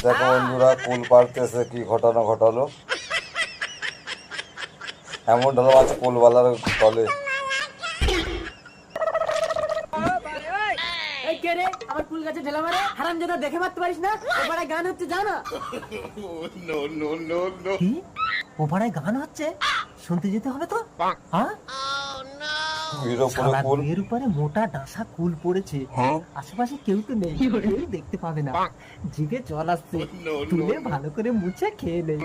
দেখো বন্ধুরা, কুল পাড়তেছে কি ঘটনা ঘটালো। এমন ঢালাম আছে কুলওয়ালার তলে। আমার কুল গাছে ঢেলা মারে হারাম যেটা দেখে মারতে পারিস না। ওপারে গান হচ্ছে জানা। কি ওপারে গান হচ্ছে? শুনতে যেতে হবে তো। হ্যাঁ, এর উপরে মোটা ডাসা কুল পড়েছে। আশেপাশে কেউ তো নেই, কেউ দেখতে পাবে না। জিভে জল আসছে, তুলে ভালো করে মুছে খেয়ে নেই।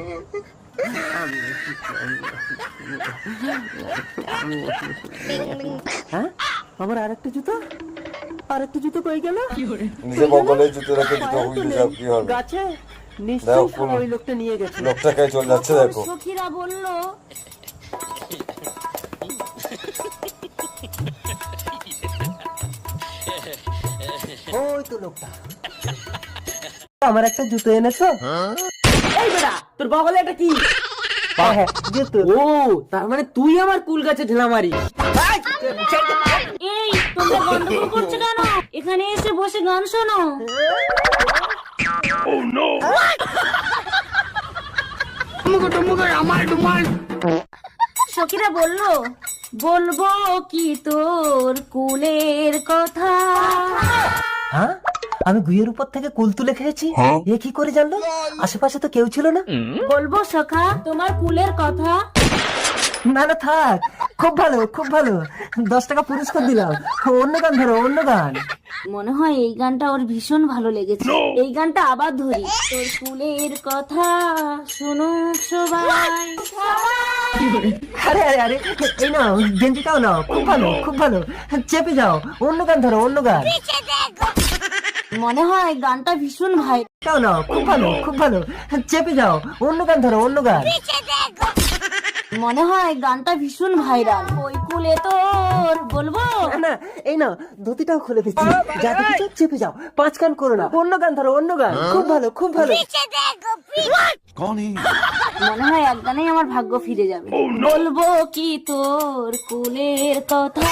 হ্যাঁ, আমার আরেকটা জুতো, আরেকটা জুতো কই গেল? নিজে বগলে জুতো রেখে জুতো হুইলে যাও, কি হবে? গাছে নিশ্চয়ই শালা ওই লোকটা নিয়ে গেছে। লোকটাকে চলে যাচ্ছে দেখো। সখীরা বলল ওই তো লোকটা। আমার একটা জুতো এনেছো? এই বেটা, তোর বগলে এটা কি? হ্যাঁ, জুতো। ও, তার মানে তুই আমার কুল গাছে ঢেলা মারি। এই তোমরা গন্ডগোল করছো কেন? এখানে এসে বসে গান শোনো। সখীরা বলল, বলবো কি তোর কুলের কথা। হ্যাঁ, আমি গুইয়ের উপর থেকে কুল তুলে খেয়েছি। এ কি করে জানলো? আশেপাশে তো কেউ ছিল না। বলবো সখা তোমার কুলের কথা। না না, থাক। খুব ভালো, খুব ভালো। 10 টাকা পুরস্কার দিলাম। অন্য গান ধরো, অন্য গান। মনে হয় এই গানটা ওর ভীষণ ভালো লেগেছে। এই গানটা আবার ধরি। তোর কুলের কথা শোনো সবাই। আরে আরে আরে, এই নাও গেঞ্জিটাও নাও। খুব ভালো, খুব ভালো। চেপে যাও, অন্য গান ধরো, অন্য গান। মনে হয় গানটা ভীষণ ভাই। এটাও নাও, খুব ভালো, খুব ভালো। চেপে যাও, অন্য গান ধরো, অন্য গান। মনে হয় গানটা ভীষণ ভাইরাল। ওই কুলে তোর বলবো। না, এই নাও ধুতিটাও খুলে দিচ্ছি। যা দেখেছো চেপে যাও, 5 গান করো না। অন্য গান ধরো, অন্য গান। খুব ভালো, খুব ভালো। মনে হয় এক গানেই আমার ভাগ্য ফিরে যাবে। বলবো কি তোর কুলের কথা।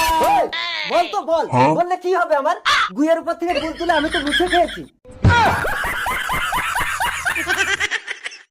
বল তো বল, বললে কি হবে আমার? গুইয়ের উপর থেকে ফুল তুলে আমি তো মুছে খেয়েছি।